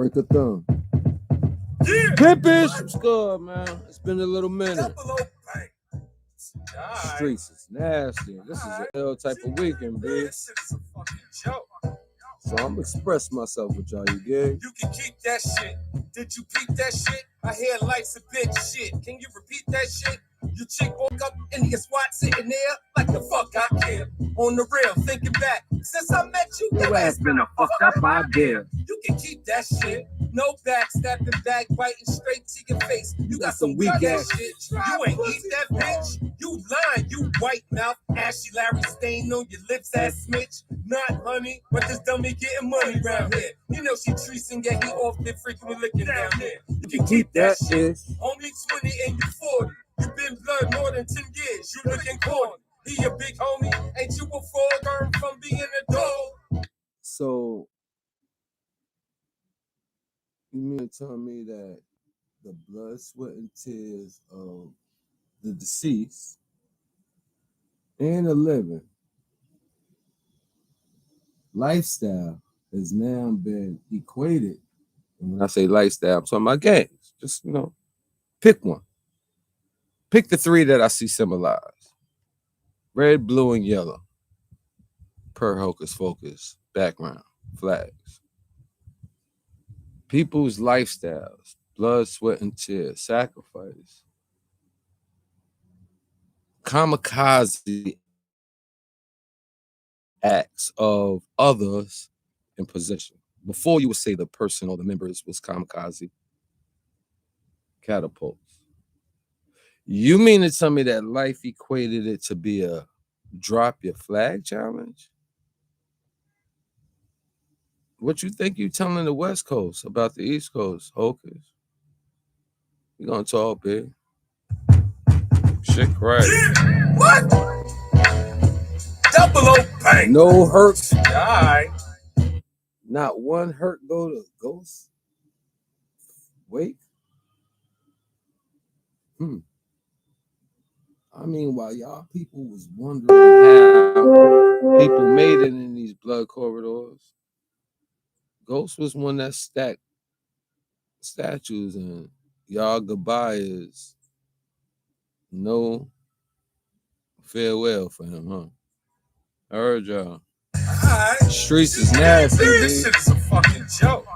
Break a thumb. Yeah. Pimpish, what's good, man? It's been a little minute. Double O bang. Streets is nasty. This is an L type of weekend, bitch. This shit is a fucking joke. So I'm gonna express myself with y'all, you dig? You can keep that shit. Did you peep that shit? I hear life's a bitch shit. Can you repeat that shit? Your chick woke up in your SWAT sitting there like the fuck I care. On the real, thinking back, since I met you, Your ass been a fucked up idea. You can keep that shit. No backstabbing, backbiting straight to your face. You got some weak ass shit. You ain't eat that bitch. You lying, you white mouth, ashy Larry stain on your lips, ass snitch. Not honey, but this dummy getting money round here. You know she treating, yeah, he off there freaking licking down there. You can keep that shit. Only 20 and you 40. You been blood more than 10 years. You looking corny. He a big homie. Ain't you a fraud girl from being a dog? So you mean to tell me that the blood, sweat, and tears of the deceased and the living lifestyle has now been equated? And when I say lifestyle, I'm talking about gangs. Just, pick one. Pick the three that I see symbolized. Red, blue, and yellow. Per Hocus Focus background flags. People's lifestyles, blood, sweat, and tears, sacrifice. Kamikaze acts of others in position. Before you would say the person or the members was kamikaze. Catapults. You mean to tell me that life equated it to be a drop your flag challenge? What you think you telling the West Coast about the East Coast, Hocus? We gonna talk, big. Shit crazy. Yeah. What? Double O bang. No hurts. Die. Not one hurt go to Ghost. Wake. I mean, while y'all people was wondering how people made it in these blood corridors, Ghost was one that stacked statues, and y'all goodbye is no farewell for him, huh? I heard y'all. Streets is nasty, This shit is a fucking joke.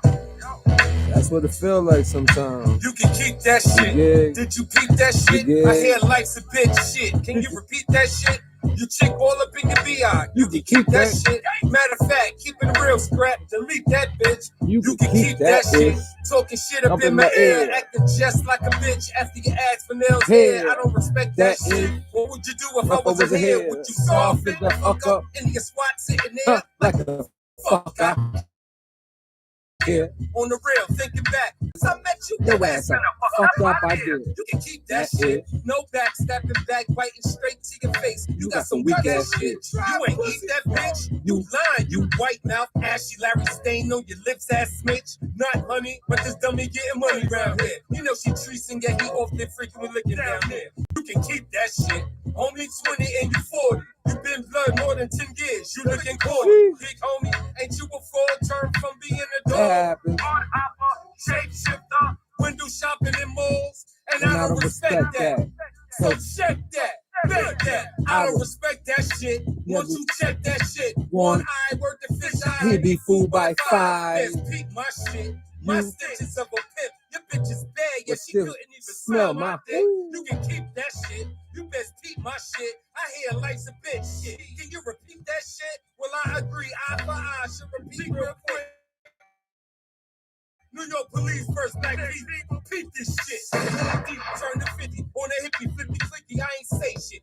That's what it feel like sometimes. You can keep that shit. Did you peep that shit? I hear life's a bitch shit. Can you repeat that shit? You chick all up in your BI. You can keep that shit. Matter of fact, keep it real, scrap. Delete that bitch. You can keep that shit. Talking shit up in my ear. Acting just like a bitch after you ask for nails hair. I don't respect that shit. What would you do if I wasn't here? Would you soft it the fuck up in your SWAT sitting there like a fuck up? Yeah. On the real, thinking back, since I met you, your ass a fucked up idea. You can keep that shit. No backstabbing, backbiting straight to your face. You got some weak ass shit. You ain't eat that bitch. You lying, you white mouth, ashy Larry stain on your lips, ass snitch. Not honey, but this dummy getting money round here. You know she treating, yeah, he off there freaking licking down there. You can keep that shit. Only 20 and you 40. You been blood more than 10 years. You looking corny. Big homie, ain't you a fraud turn from being a dog? Hard hopper, shapeshifter, window shopping in malls. And I don't respect that. So check that. Bet that. I don't respect that shit. Once you check that shit, one eye worth the fish eye. He'd be fooled by five. Let's peep my shit. My stitches of a pimp. Your bitch is bad, yeah, she couldn't even smell my dick. You can keep that shit. You best peep my shit. I hear life's a bitch shit. Can you repeat that shit? Well, I agree. Eye for eye should repeat real quick. New York police first black people. Peep this shit. Turn to 50 on a hippie, flippy clicky. I ain't say shit.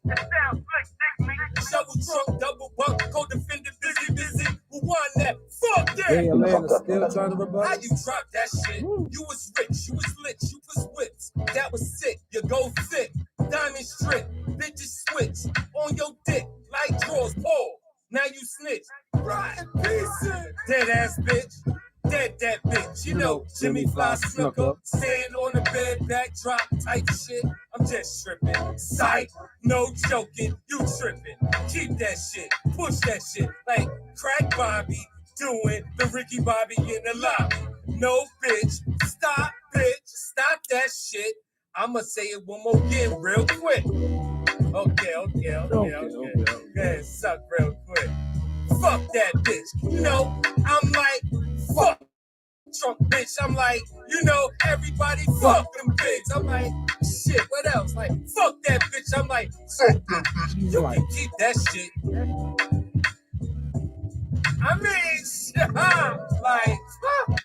Shovel trunk, double bunk, co-defendant, busy. Who won that? Fuck that. Hey, Atlanta still trying to rebut. How you drop that shit? You was rich, you was lit, you was whips. That was sick. You go thick. Diamond strip, bitches switch on your dick like drawers. Paul. Now you snitch. Rotten pieces. Dead ass bitch. Dead that bitch, you know, Jimmy Fly snuck up, stand on the bed, backdrop type shit. I'm just tripping, psych, no joking, you tripping. Keep that shit, push that shit, like Crack Bobby doing the Ricky Bobby in the lobby. No, bitch. Stop, bitch. Stop that shit. I'ma say it one more again real quick. Okay. Suck real quick. Fuck that bitch. You know, I'm like, fuck Trump bitch. I'm like, you know, everybody fuck them bitch. I'm like, shit, what else? Like, fuck that bitch. I'm like, fuck that bitch. You can keep that shit. I mean, shit, like, fuck.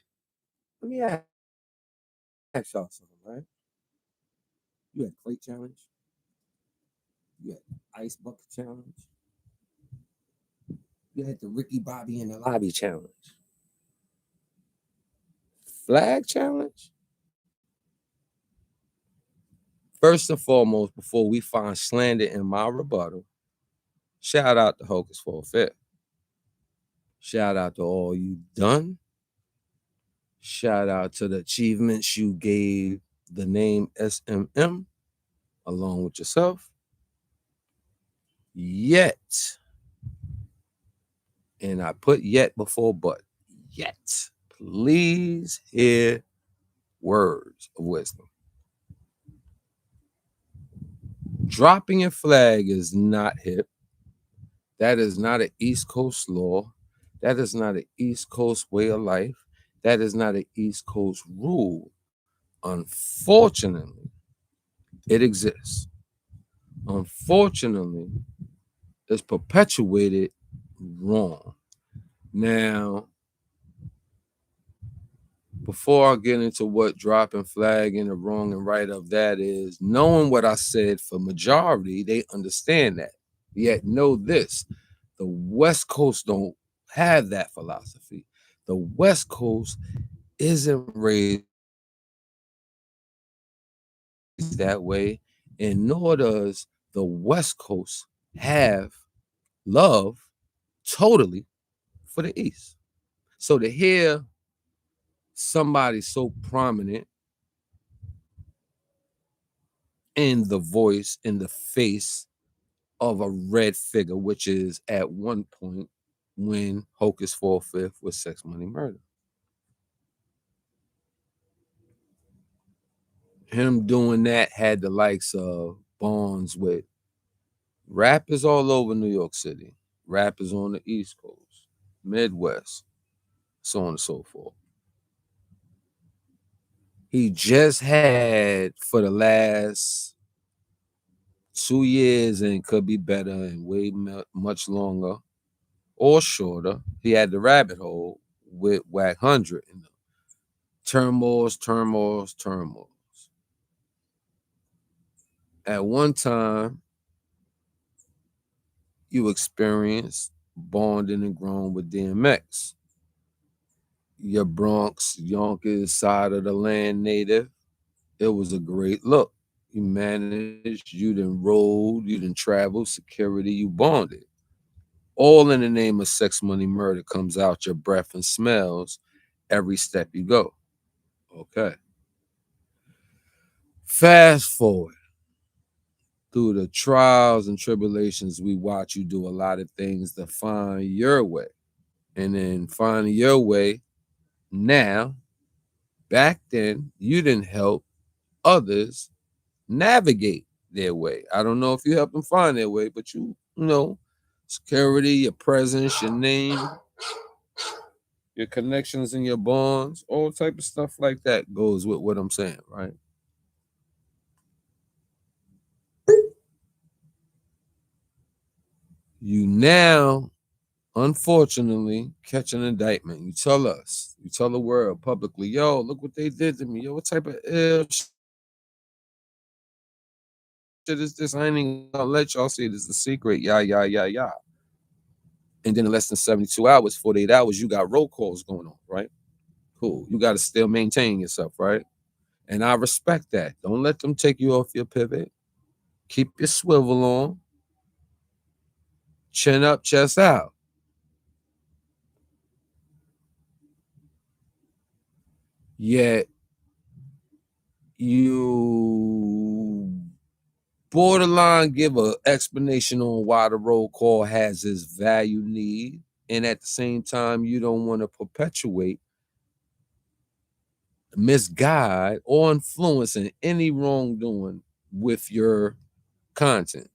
Let me ask y'all something, right? You had crate challenge. You had ice bucket challenge. You had the Ricky Bobby in the lobby challenge. Flag challenge? First and foremost, before we find slander in my rebuttal, shout out to Hocus for a Fifth. Shout out to all you done. Shout out to the achievements you gave the name SMM along with yourself. Yet, and I put yet before but, yet, please hear words of wisdom. Dropping a flag is not hip. That is not an East Coast law. That is not an East Coast way of life. That is not an East Coast rule. Unfortunately, it exists. Unfortunately, it's perpetuated wrong. Now, before I get into what dropping flag and the wrong and right of that is, knowing what I said for majority, they understand that. Yet know this, the West Coast don't have that philosophy. The West Coast isn't raised that way, and nor does the West Coast have love totally for the East. So to hear somebody so prominent in the voice, in the face of a red figure, which is at one point when Hocus for a Fifth was Sex Money Murder. Him doing that had the likes of bonds with rappers all over New York City, rappers on the East Coast, Midwest, so on and so forth. He just had, for the last 2 years, and could be better and way much longer or shorter, he had the rabbit hole with Wack 100 and the turmoils. At one time, you experienced bonding and growing with DMX. Your Bronx, Yonkers side of the land native, it was a great look. You managed, you done rode, you done traveled, security, you bonded. All in the name of Sex Money Murder comes out your breath and smells every step you go. Okay. Fast forward through the trials and tribulations, we watch you do a lot of things to find your way. And then finding your way now, back then, you didn't help others navigate their way. I don't know if you help them find their way, but you know, security, your presence, your name, your connections and your bonds, all type of stuff like that goes with what I'm saying, right? You now, unfortunately, catch an indictment. You tell us, you tell the world publicly, yo, look what they did to me. Yo, what type of ill shit is this? I ain't even gonna let y'all see this is a secret. Yeah. And then in less than 72 hours, 48 hours, you got roll calls going on, right? Cool. You got to still maintain yourself, right? And I respect that. Don't let them take you off your pivot. Keep your swivel on. Chin up, chest out. Yet you borderline give an explanation on why the roll call has its value need. And at the same time, you don't want to perpetuate misguide, or influence in any wrongdoing with your content.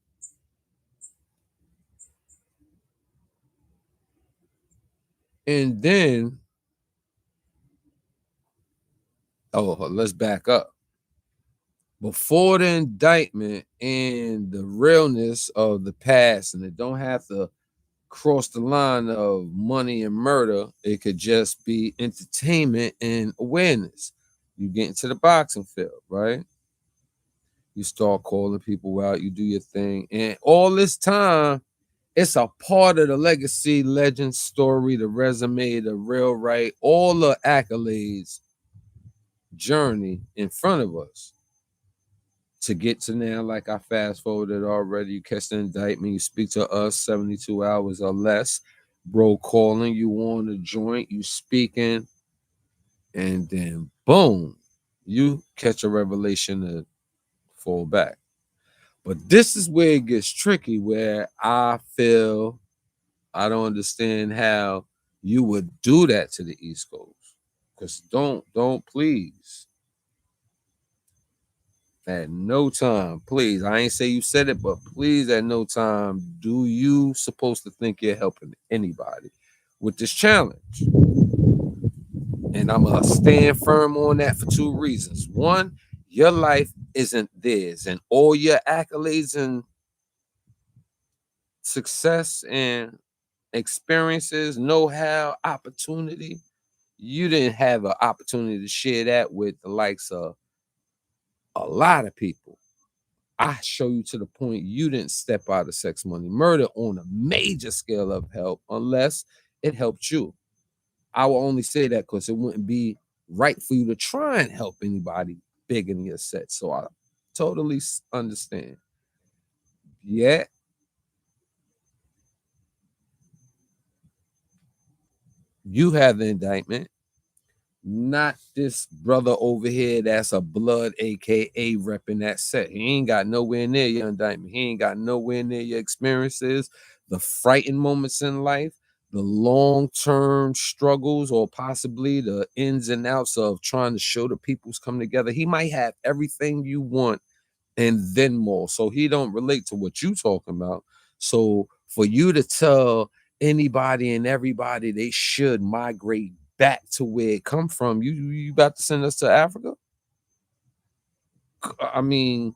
And then, let's back up. Before the indictment and the realness of the past, and it don't have to cross the line of money and murder, it could just be entertainment and awareness. You get into the boxing field, right? You start calling people out, you do your thing, and all this time, it's a part of the legacy, legend, story, the resume, the real right, all the accolades journey in front of us to get to now. Like I fast forwarded already, you catch the indictment, you speak to us 72 hours or less, bro calling you on the joint, you speaking, and then boom, you catch a revelation to fall back. But this is where it gets tricky, where I feel I don't understand how you would do that to the East Coast. Because don't please. At no time, please. I ain't say you said it, but please, at no time do you supposed to think you're helping anybody with this challenge. And I'm gonna stand firm on that for two reasons. One, your life isn't theirs, and all your accolades and success and experiences, know-how, opportunity, you didn't have an opportunity to share that with the likes of a lot of people. I show you to the point you didn't step out of sex, money, murder on a major scale of help unless it helped you. I will only say that because it wouldn't be right for you to try and help anybody big in your set. So I totally understand. Yeah. You have the indictment, not this brother over here that's a blood, aka repping that set. He ain't got nowhere near your indictment. He ain't got nowhere near your experiences, the frightened moments in life, the long-term struggles, or possibly the ins and outs of trying to show the people's come together. He might have everything you want and then more. So he don't relate to what you talking about. So for you to tell anybody and everybody they should migrate back to where it come from, you about to send us to Africa? I mean,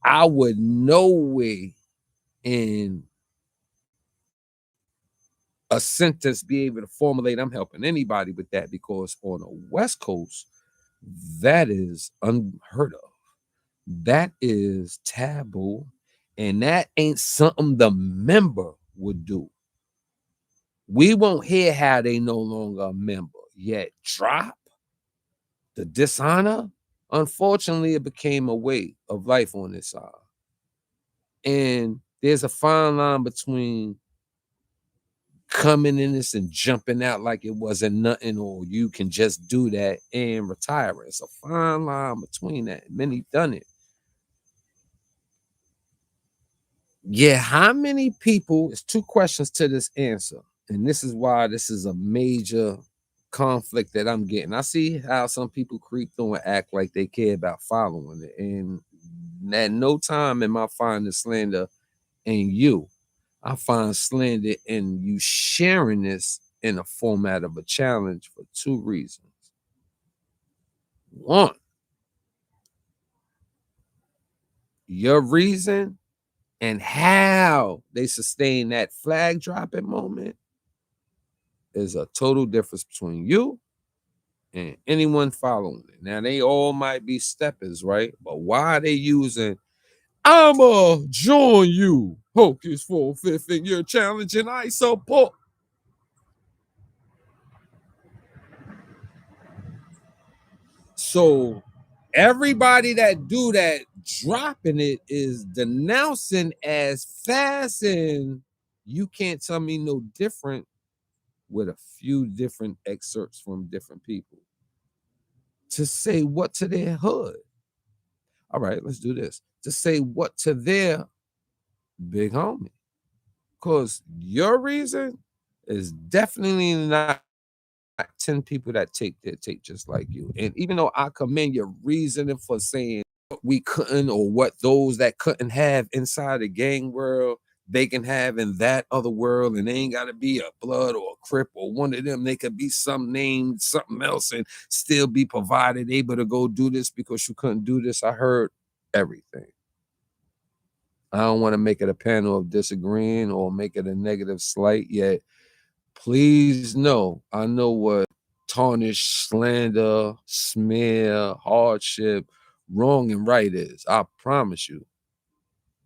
I would no way in a sentence be able to formulate I'm helping anybody with that, because on the West Coast, that is unheard of. That is taboo, and that ain't something the member would do. We won't hear how they no longer a member, yet drop the dishonor. Unfortunately, it became a way of life on this side. And there's a fine line between coming in this and jumping out like it wasn't nothing, or you can just do that and retire. It's a fine line between that. Many done it. Yeah, how many people? It's two questions to this answer. And this is why this is a major conflict that I'm getting. I see how some people creep through and act like they care about following it. And at no time am I finding slander in you. I find slander in you sharing this in a format of a challenge for two reasons. One, your reason and how they sustain that flag dropping moment is a total difference between you and anyone following it. Now, they all might be steppers, right? But why are they using, I'ma join you, Hocus for fifth in your challenge, and I support. So everybody that do that dropping it is denouncing as fast, and you can't tell me no different with a few different excerpts from different people to say what to their hood. All right, let's do this. To say what to their big homie. Because your reason is definitely not 10 people that take just like you. And even though I commend your reasoning for saying what we couldn't or what those that couldn't have inside the gang world, they can have in that other world, and they ain't got to be a blood or a crip or one of them. They could be some named something else and still be provided, able to go do this because you couldn't do this. I heard everything. I don't want to make it a panel of disagreeing or make it a negative slight yet. Please know, I know what tarnish, slander, smear, hardship, wrong and right is. I promise you.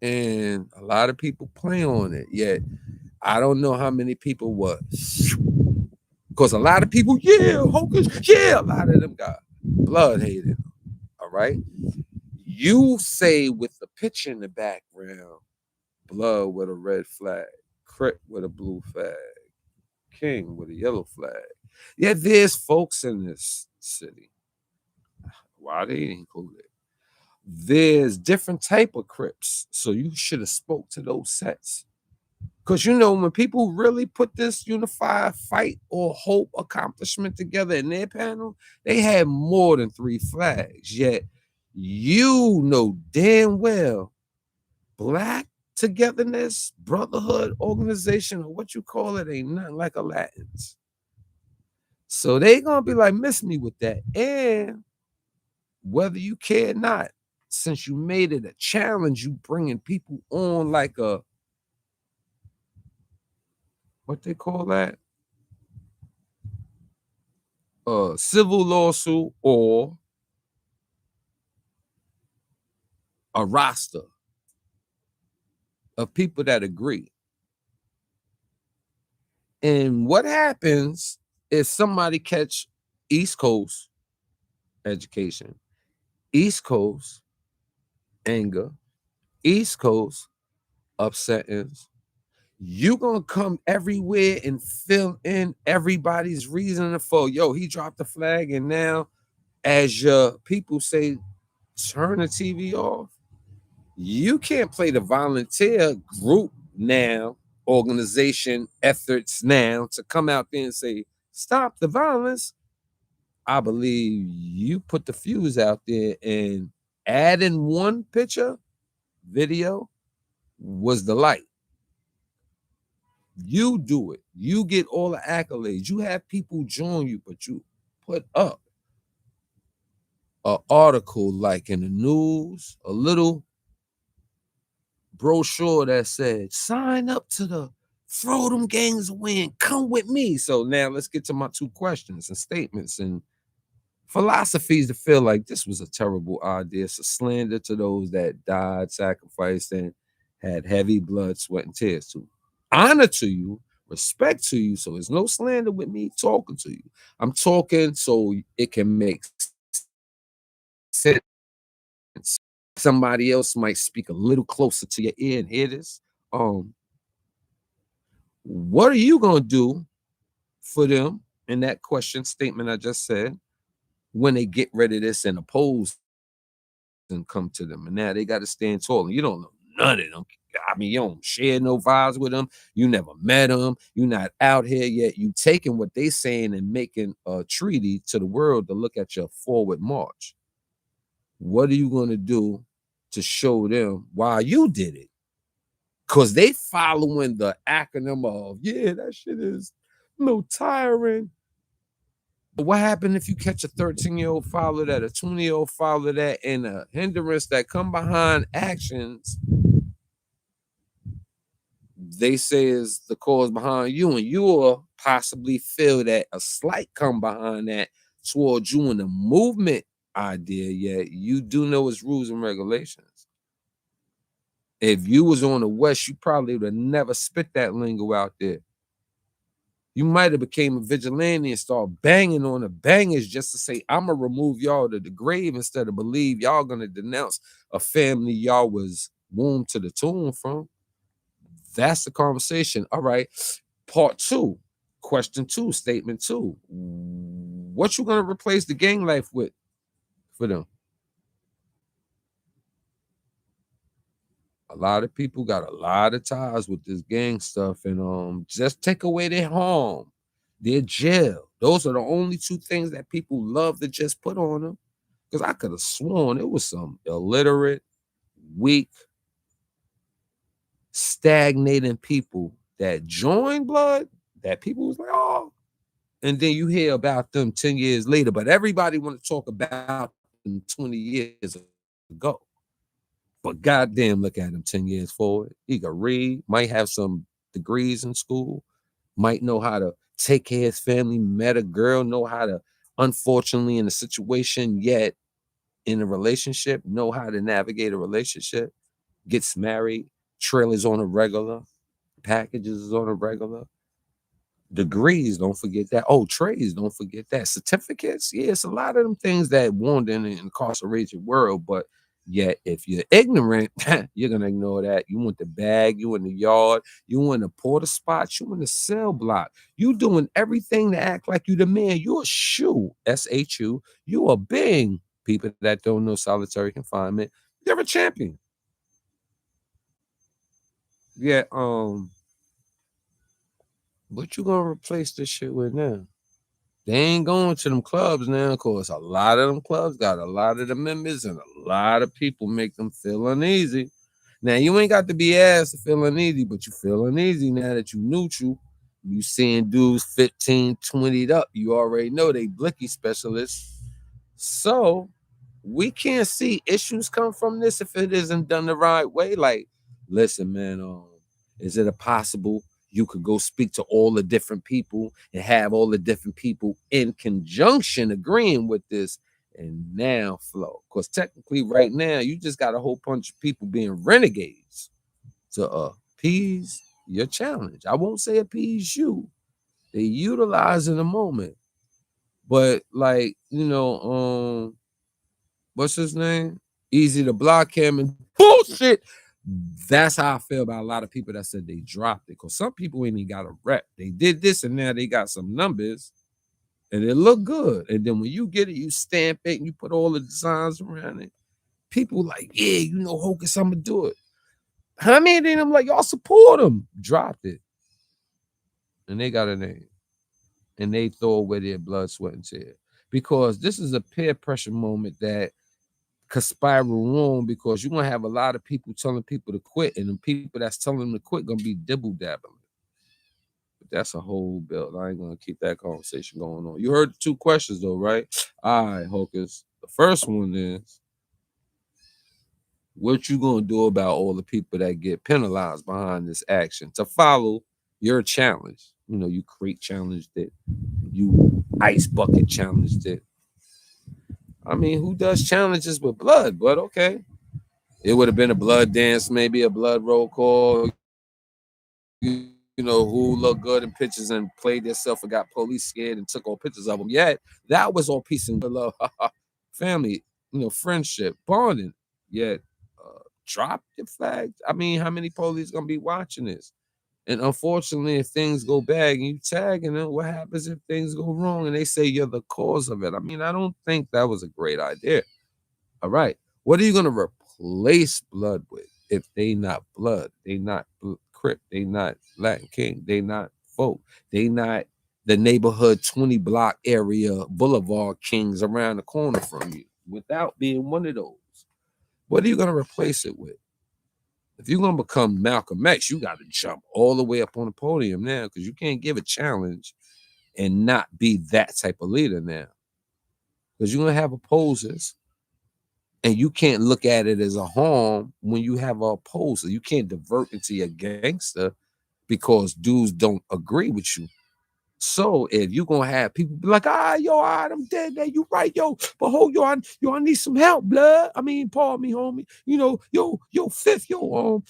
And a lot of people play on it, yet I don't know how many people was. Because a lot of people, yeah, Hocus, yeah, a lot of them got blood hated. All right. You say with the picture in the background, blood with a red flag, Crip with a blue flag, King with a yellow flag. Yeah, there's folks in this city. Why they included? There's different type of Crips, so you should have spoke to those sets. Because you know, when people really put this unified fight or hope accomplishment together in their panel, they had more than 3 flags. Yet you know damn well Black togetherness, brotherhood, organization, or what you call it, ain't nothing like a Latins. So they gonna be like, miss me with that. And whether you care or not, since you made it a challenge, you bringing people on like a, what they call that? A civil lawsuit or a roster of people that agree. And what happens if somebody catch East Coast education, East Coast anger, East Coast upsettings? You gonna come everywhere and fill in everybody's reason for, yo, he dropped the flag, and now, as your people say, turn the TV off. You can't play the volunteer group now, organization efforts now to come out there and say, stop the violence. I believe you put the fuse out there, and adding one picture, video, was the light. You do it. You get all the accolades. You have people join you, but you put up an article like in the news, a little brochure that said, sign up to the throw them gangs away and come with me. So now let's get to my 2 questions and statements and philosophies to feel like this was a terrible idea. It's a slander to those that died, sacrificed, and had heavy blood, sweat, and tears too. Honor to you, respect to you. So there's no slander with me talking to you. I'm talking so it can make sense. Somebody else might speak a little closer to your ear and hear this. What are you gonna do for them in that question statement I just said when they get rid of this and oppose and come to them? And now they got to stand tall. And you don't know none of them. I mean, you don't share no vibes with them. You never met them. You're not out here yet. You taking what they saying and making a treaty to the world to look at your forward march. What are you going to do to show them why you did it? Because they following the acronym of, yeah, that shit is no tiring. But what happened if you catch a 13-year-old follow that, a 20-year-old follow that, and a hindrance that come behind actions they say is the cause behind you, and you will possibly feel that a slight come behind that towards you in the movement idea, yet you do know its rules and regulations. If you was on the West, you probably would have never spit that lingo out there. You might have became a vigilante and start banging on the bangers just to say, I'm going to remove y'all to the grave instead of believe y'all going to denounce a family y'all was womb to the tomb from. That's the conversation. All right. Part 2, question 2, statement 2. What you going to replace the gang life with for them? A lot of people got a lot of ties with this gang stuff, and just take away their harm. They're jail. Those are the only two things that people love to just put on them. Because I could have sworn it was some illiterate, weak, stagnating people that joined blood, that people was like, oh, and then you hear about them 10 years later, but everybody want to talk about them 20 years ago. But goddamn, look at him 10 years forward. He could read, might have some degrees in school, might know how to take care of his family, met a girl, know how to, unfortunately, in a situation, yet in a relationship, know how to navigate a relationship, gets married, trailers on a regular, packages is on a regular. Degrees, don't forget that. Oh, trades, don't forget that. Certificates, yeah, it's a lot of them things that wander in the incarcerated world. But yet, if you're ignorant, you're gonna ignore that. You want the bag, you in the yard, you want the porter spot, you in the cell block. You doing everything to act like you the man. You a shoe, SHU. You a Bing. People that don't know solitary confinement, you're a champion. Yeah, what you gonna replace this shit with now? They ain't going to them clubs now. Of course, a lot of them clubs got a lot of the members, and a lot of people make them feel uneasy. Now, you ain't got to be asked to feel uneasy, but you feel uneasy now that you neutral. You seeing dudes 15, 20'd up. You already know they blicky specialists. So we can't see issues come from this if it isn't done the right way. Like, listen, man, is it a possible you could go speak to all the different people and have all the different people in conjunction agreeing with this and now flow? Because technically right now, you just got a whole bunch of people being renegades to appease your challenge. I won't say appease you. They utilize in a moment. But like, what's his name? Easy to block him and bullshit. That's how I feel about a lot of people that said they dropped it. Because some people ain't even got a rep. They did this and now they got some numbers and it look good. And then when you get it, you stamp it and you put all the designs around it. People like, yeah, Hocus, I'm gonna do it. How many of them like, y'all support them? Dropped it. And they got a name. And they throw away their blood, sweat, and tears. Because this is a peer pressure moment that could spiral wrong, because you're gonna have a lot of people telling people to quit, and the people that's telling them to quit gonna be dibble dabbling. But that's a whole build. I ain't gonna keep that conversation going on. You heard the two questions though, right? All right, Hocus. The first one is, what you gonna do about all the people that get penalized behind this action to follow your challenge? You create challenged it, you ice bucket challenged it. I mean, who does challenges with blood? But okay. It would have been a blood dance, maybe a blood roll call. Who looked good in pictures and played themselves and got police scared and took all pictures of them. Yet that was all peace and love, family, friendship, bonding. Yet drop the flag. I mean, how many police gonna be watching this? And unfortunately, if things go bad and you tagging them, what happens if things go wrong and they say you're the cause of it? I mean, I don't think that was a great idea. All right. What are you going to replace blood with if they not blood? They not Crip. They not Latin King. They not folk. They not the neighborhood 20 block area boulevard kings around the corner from you without being one of those. What are you going to replace it with? If you're going to become Malcolm X, you got to jump all the way up on the podium now, because you can't give a challenge and not be that type of leader now. Because you're going to have opposers, and you can't look at it as a harm when you have an opposer. You can't divert into your gangster because dudes don't agree with you. So if you're going to have people be like, yo, all right, I'm dead there. You right, yo. But hold, yo, I need some help, blood. I mean, pardon me, homie. Yo, Fifth, yo,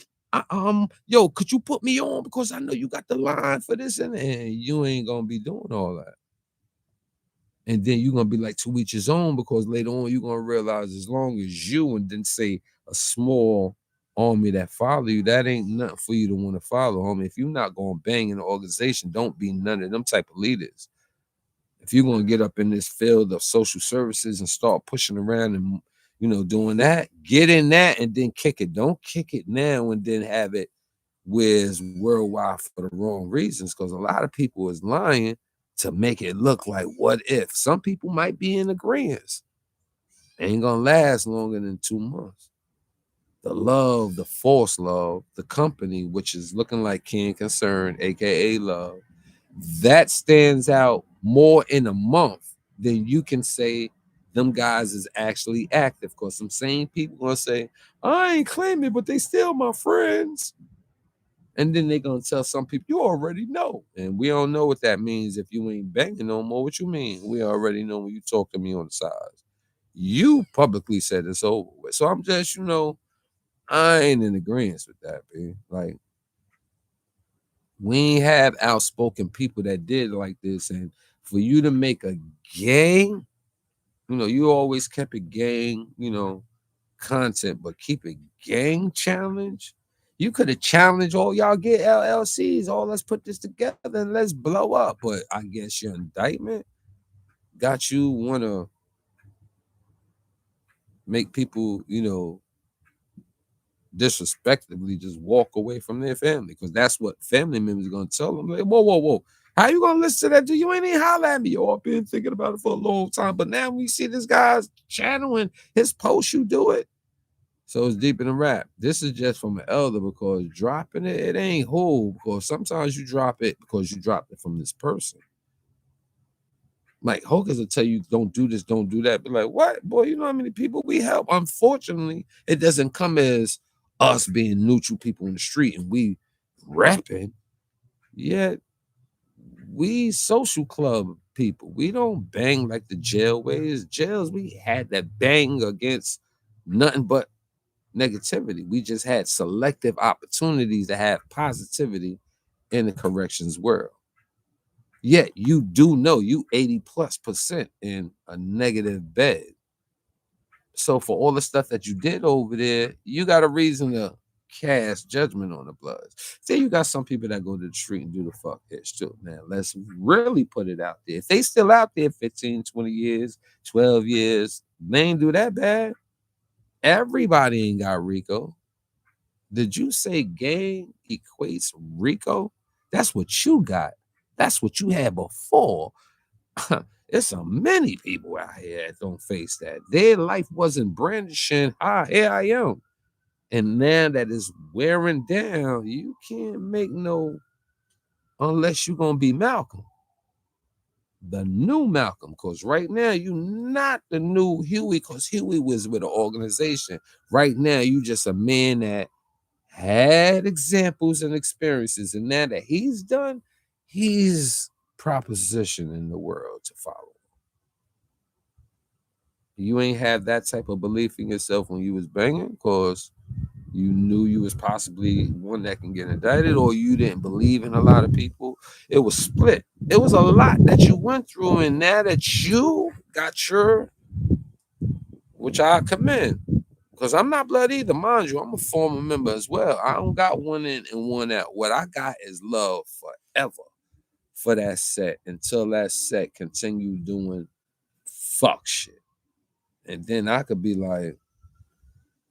could you put me on? Because I know you got the line for this, and you ain't going to be doing all that. And then you're going to be like, to each his own, because later on you're going to realize as long as you, and then say a small army that follow you, that ain't nothing for you to want to follow, homie. If you're not going to bang in the organization, don't be none of them type of leaders. If you're going to get up in this field of social services and start pushing around and, doing that, get in that and then kick it. Don't kick it now and then have it where it's worldwide for the wrong reasons, because a lot of people is lying to make it look like what if. Some people might be in agreement. Ain't gonna last longer than 2 months. The love, the false love, the company, which is looking like King Concern, aka love, that stands out more in a month than you can say them guys is actually active. Because some same people gonna say, I ain't claiming, but they still my friends. And then they gonna tell some people, you already know. And we don't know what that means if you ain't banging no more. What you mean? We already know when you talk to me on the sides. You publicly said it's over with. So I'm just, I ain't in agreement with that, man. Like, we ain't have outspoken people that did like this. And for you to make a gang, you always kept it gang, content, but keep it gang challenge. You could have challenged all y'all get LLCs. All let's put this together and let's blow up. But I guess your indictment got you want to make people, disrespectfully just walk away from their family, because that's what family members are gonna tell them. Like, whoa. How you gonna listen to that? You ain't even holler at me. I've been thinking about it for a long time. But now we see this guy's channeling his post, you do it. So it's deep in the rap. This is just from an elder, because dropping it ain't whole. Because sometimes you drop it because you dropped it from this person. Like Hocus will tell you, don't do this, don't do that. But like, what? Boy, you know how many people we help? Unfortunately, it doesn't come as us being neutral people in the street and we rapping. Yet we social club people. We don't bang like the jail ways. Jails, we had that bang against nothing but negativity. We just had selective opportunities to have positivity in the corrections world. Yet you do know you 80+% in a negative bed. So for all the stuff that you did over there, you got a reason to cast judgment on the Bloods. Say you got some people that go to the street and do the fuck ish too. Now, let's really put it out there. If they still out there 15, 20 years, 12 years, they ain't do that bad. Everybody ain't got RICO. Did you say gang equates RICO? That's what you got. That's what you had before. There's so many people out here that don't face that. Their life wasn't brandishing. Here I am. And now that is wearing down, you can't make no, unless you're going to be Malcolm. The new Malcolm. Because right now, you not the new Huey, because Huey was with an organization. Right now, you just a man that had examples and experiences. And now that he's done, he's proposition in the world to follow. You ain't have that type of belief in yourself when you was banging, because you knew you was possibly one that can get indicted, or you didn't believe in a lot of people. It was split. It was a lot that you went through, and now that you got your, which I commend, because I'm not blood either, mind you. I'm a former member as well. I don't got one in and one out. What I got is love forever for that set until that set continue doing fuck shit. And then I could be like,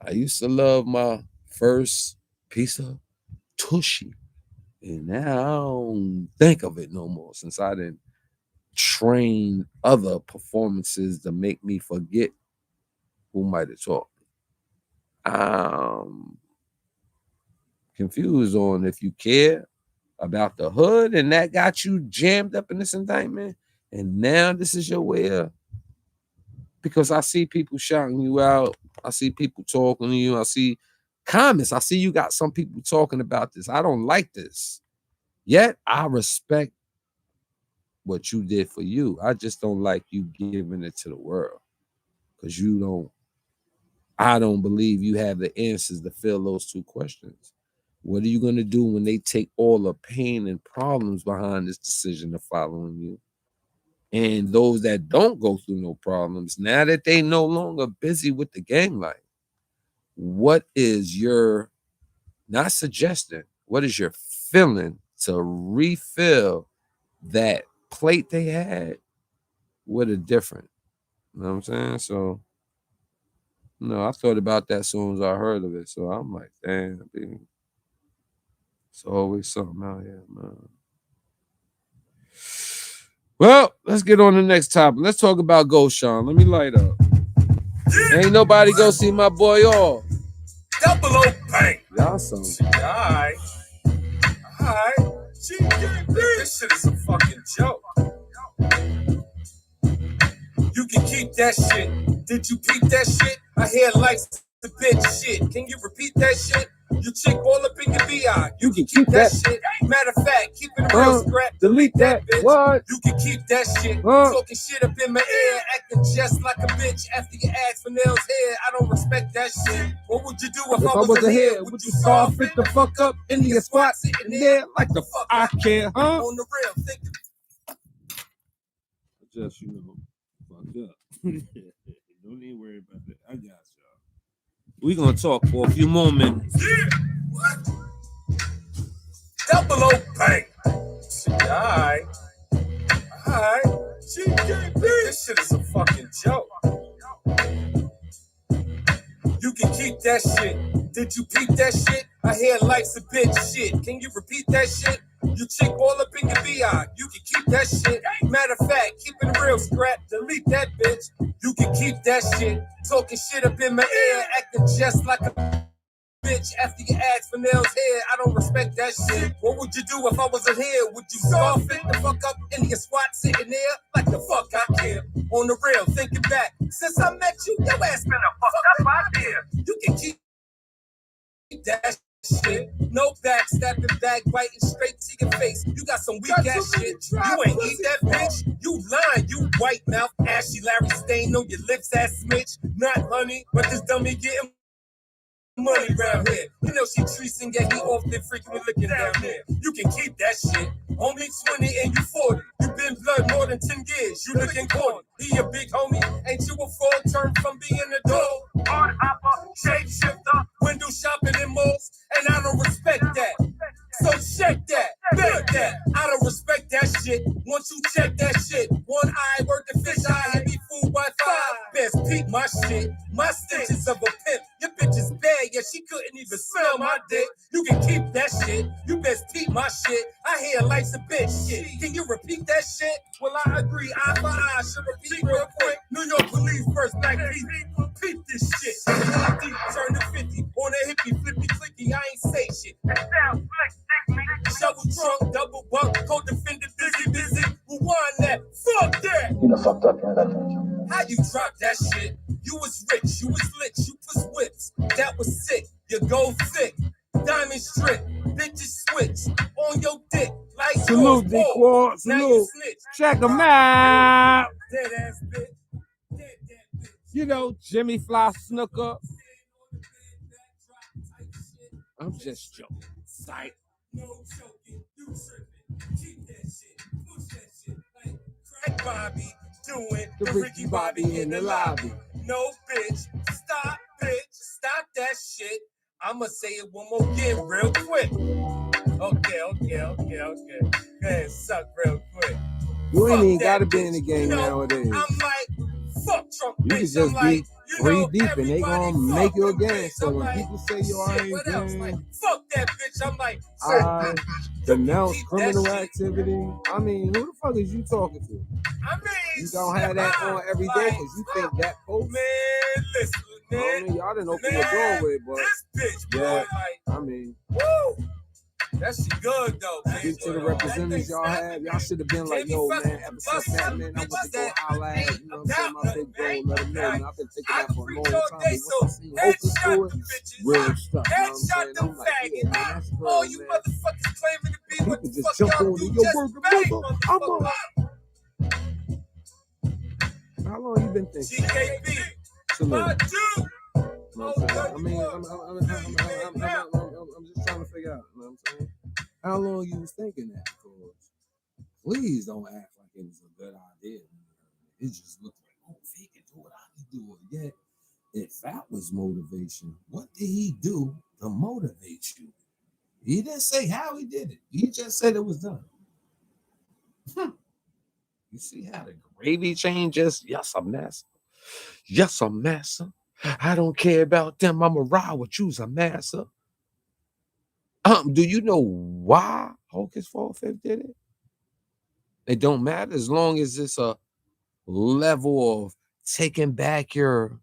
I used to love my first piece of tushy, and now I don't think of it no more, since I didn't train other performances to make me forget who might have taught me. I'm confused on if you care about the hood and that got you jammed up in this indictment, and now this is your way of, because I see people shouting you out. I see people talking to you. I see comments. I see you got some people talking about this. I don't like this. Yet I respect what you did for you. I just don't like you giving it to the world, because I don't believe you have the answers to fill those two questions. What are you going to do when they take all the pain and problems behind this decision of following you? And those that don't go through no problems, now that they no longer busy with the gang life, what is your, not suggesting, what is your feeling to refill that plate they had with a different? You know what I'm saying? So, I thought about that as soon as I heard of it. So I'm like, damn, dude, it's always something out here, man. Well, let's get on the next topic. Let's talk about Ghost Sean. Let me light up. Ain't nobody go see my boy off. Double O bang. Y'all some. Alright. This shit is a fucking joke. You can keep that shit. Did you peep that shit? I hear like the bitch shit. Can you repeat that shit? You chick all up in your BI. You can keep that shit. Matter of fact, keep it real scrap. Delete that. bitch. What? You can keep that shit. Talking shit up in my ear, acting just like a bitch after you ask for nails hair. I don't respect that shit. What would you do if I was a head? Would you saw fit the fuck up into your spot sitting there like the fuck I can't, huh? on the real? Think Just, fucked up. Don't even worry about that. I got y'all. We gonna talk for a few more minutes. what? Double O bang. Alright. This shit is a fucking joke. You can keep that shit. Did you peep that shit? I hear life's a bitch shit. Can you repeat that shit? You chick all up in your BI. You can keep that shit. Matter of fact, keep it real scrap. Delete that bitch. You can keep that shit. Talking shit up in my ear, acting just like a bitch after you ask for nails hair. I don't respect that shit. What would you do if I wasn't here? Would you scarf it the fuck up in your squat sitting there like the fuck I care? On the real, thinking back, since I met you, your ass been a fucked up idea. You can keep that shit. No backstabbing, back biting straight to your face. You got some weak ass shit. You ain't eat that bitch. You lying, you white mouth, ashy Larry stain on your lips, ass smidge. Not honey, but this dummy getting money round here. You know she treating, yeah, he often freaking looking down there. You can keep that shit. Only 20 and you 40. You been blood more than 10 years. You looking corny. He a big homie. Ain't you a fraud? Turned from being a dog. Hard hopper, shapeshifter, window shopping in malls. And I don't respect that. So check that, bet that. I don't respect that shit. Once you check that shit, one eye worth the fish eye and be fooled by five. Best peep my shit. My stitches of a pimp. Your bitch is bad, yeah, she couldn't even smell my dick. You can keep that shit. You best peep my shit. I hear life's a bitch shit. Can you repeat that shit? Well, I agree. Eye for eye. Should repeat real quick. New York police first black people. Peep this shit. Deep, turn to 50. On a hippie, flippy clicky. I ain't say shit. That sounds flick. Shovel trunk, double bunk, co-defendant, busy. Rewind that. Fuck that. You done fucked up, you ain't got time. How you drop that shit? You was rich, you was lit, you push whips. That was sick, you go thick. Diamond strip, bitches switch on your dick like Salute, yours. D-Quad, Now you salute. snitch. Check them out. Dead ass bitch. Dead bitch. You know, Jimmy Fly Snooker. I'm just joking. Psych. No choking, you tripping. Keep that shit, push that shit like Crack Bobby doing The Ricky Bobby in the lobby. No bitch, stop that shit. I'ma say it one more again real quick. Okay. Go ahead, suck real quick. You ain't Fuck even that gotta be in bitch. the game You know, nowadays. I'm like, fuck Trump. You can bitch. just I'm like, be you 3 know, deep and they everybody gonna make you a fuck with gang. bitch. So I'm when like, people say you shit, ain't what else? Like, gang, fuck that bitch. I'm like, I denounce keep that criminal shit. activity. I mean, who the fuck is you talking to? I mean, You don't have that on every day like, because you think that post. man, listen, I man. mean, y'all didn't open the Man, doorway, but this bitch, boy, Yeah. like, I mean, woo. That shit good though. get to the representatives y'all have. Y'all should have been like, yo, man, ever since that, man, I want to go holla at, you know what I'm saying, my big bro, let him know, man. I've been thinking that for a long time. But once I seen Hocus do it, real stuff, you know what I'm saying? I'm like, yeah, man, that's real, All you man. motherfuckers claiming to be what People the just fuck jump y'all on do, you, yo, just Burger bang, Brother, I'm motherfucker. How long you been thinking? GKB, Salute. my dude. You know what I'm saying? I mean, I'm just trying to figure out, you know what I'm saying? How long you was thinking that? Because please don't act like it was a good idea. It just looked like, oh, if he can do it, I can do it. Yet, if that was motivation, what did he do to motivate you? He didn't say how he did it. He just said it was done. You see how the gravy changes? Yes, I'm massa. Yes, I'm massa. I don't care about them. I'ma ride with you's a massa. Do you know why Hocus 4/5 did it? It don't matter as long as it's a level of taking back your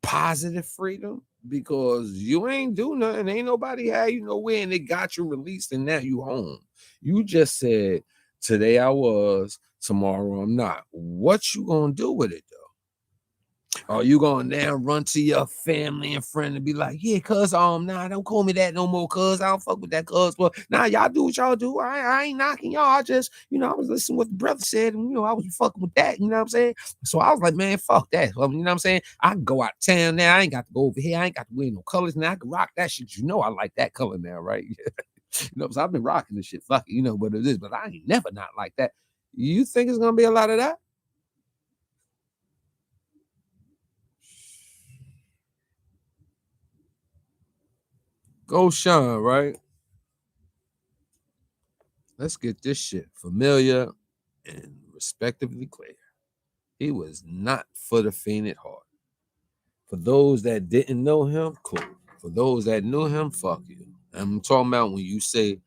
positive freedom, because you ain't do nothing. Ain't nobody had you nowhere and they got you released and now you home. You just said, today I was, tomorrow I'm not. What you gonna do with it though? Are you gonna now run to your family and friend and be like, yeah, cuz nah, don't call me that no more, cuz I don't fuck with that cuz. Well, nah, y'all do what y'all do. I ain't knocking y'all. I just, I was listening to what the brother said, and I was fucking with that, you know what I'm saying? So I was like, man, fuck that. Well, you know what I'm saying? I can go out of town now. I ain't got to go over here. I ain't got to wear no colors now. I can rock that shit. I like that color now, right? So I've been rocking this shit. Fuck it, you know what it is, but I ain't never not like that. You think it's gonna be a lot of that? Go shine, right? Let's get this shit familiar and respectively clear. He was not for the faint at heart. For those that didn't know him, cool. For those that knew him, fuck you. I'm talking about when you say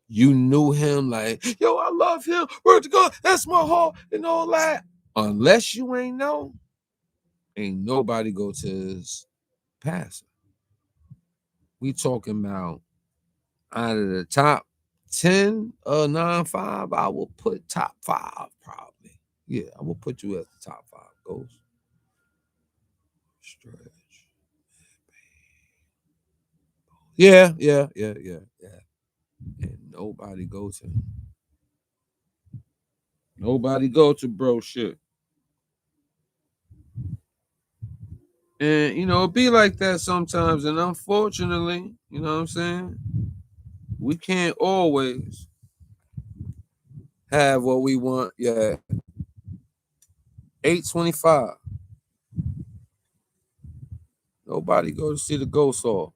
you knew him, like, yo, I love him, word to God, that's my heart, and all that. Unless you ain't know, ain't nobody go to his pastor. We talking about out of the top 10 9-5, I will put top 5 probably. Yeah, I will put you at the top 5. Ghost. Stretch. Yeah. And nobody go to him. Nobody go to bro shit. And it be like that sometimes. And unfortunately, you know what I'm saying? We can't always have what we want. Yeah. 825. Nobody go to see the ghost off.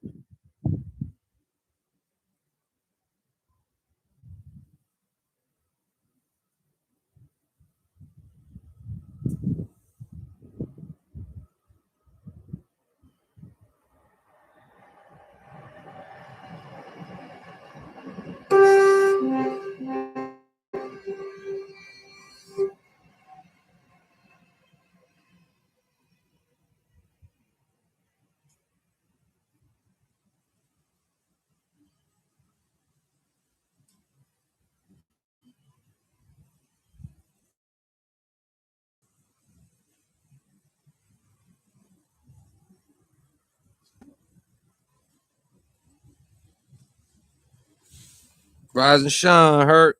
Rise and shine, hurt.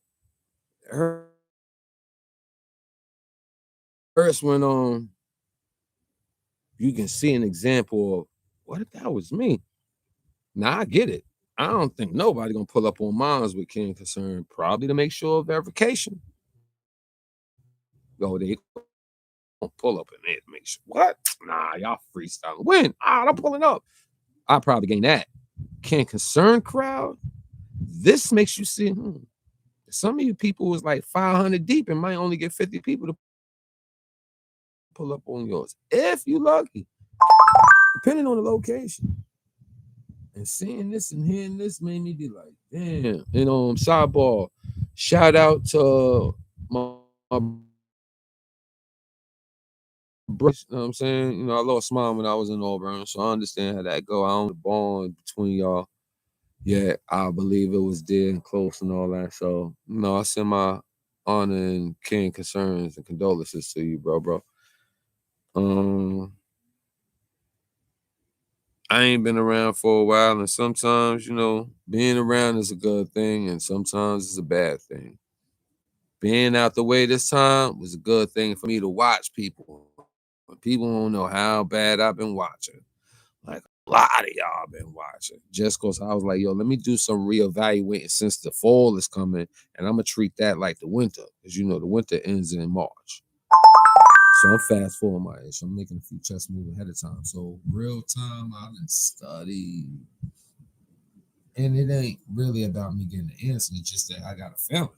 First went on. You can see an example of what if that was me? Now I get it. I don't think nobody gonna pull up on mines with King Concern, probably to make sure of verification. Go, they gonna pull up in there to make sure. What? Nah, y'all freestyling. When? I'm pulling up. I probably gain that. King Concern crowd. This makes you see. Some of you people was like 500 deep and might only get 50 people to pull up on yours. If you lucky, depending on the location. And seeing this and hearing this made me be like, damn. Sidebar. Shout out to my brother. You know what I'm saying? I lost mine when I was in Auburn, so I understand how that go. I don't bond between y'all. Yeah, I believe it was dear and close and all that. So, I send my honor and care and concerns and condolences to you, bro. I ain't been around for a while, and sometimes, being around is a good thing, and sometimes it's a bad thing. Being out the way this time was a good thing for me to watch people. People don't know how bad I've been watching. Like, a lot of y'all been watching. Just because I was like, yo, let me do some reevaluating since the fall is coming, and I'm going to treat that like the winter, because, the winter ends in March. So I'm fast forward my age. So I'm making a few chess moves ahead of time. So real time, I've been studying. And it ain't really about me getting the answer. It's just that I got a feeling.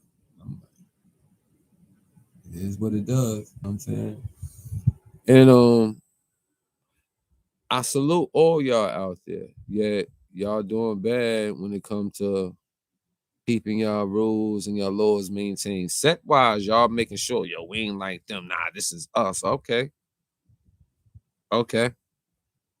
I'm like, it is what it does. You know what I'm saying? And I salute all y'all out there. Yeah, y'all doing bad when it comes to keeping y'all rules and your laws maintained. Set wise, y'all making sure, yo, we ain't like them. Nah, this is us. Okay. Okay.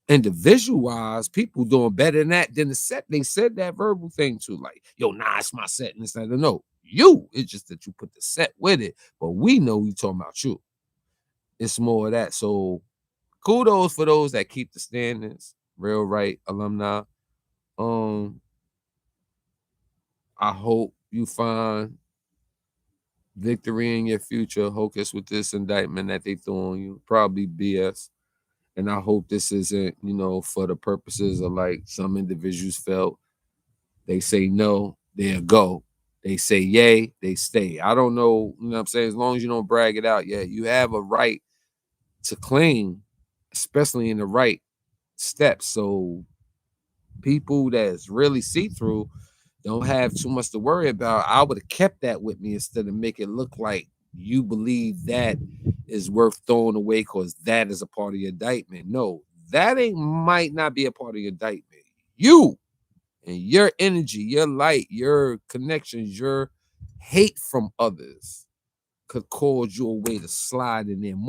Individual wise, people doing better than that than the set. They said that verbal thing too, like, yo, nah, it's my set. And it's like, no, you. It's just that you put the set with it. But we know we talking about you. It's more of that. So kudos for those that keep the standards. Real right alumni. I hope you find victory in your future. Hocus with this indictment that they threw on you. Probably BS. And I hope this isn't, for the purposes of like some individuals felt. They say no, they'll go. They say yay, they stay. I don't know, you know what I'm saying? As long as you don't brag it out, you have a right to claim, especially in the right steps. So people that's really see-through don't have too much to worry about. I would have kept that with me instead of make it look like you believe that is worth throwing away because that is a part of your indictment. No, that might not be a part of your indictment. You and your energy, your light, your connections, your hate from others could cause you a way to slide in there more.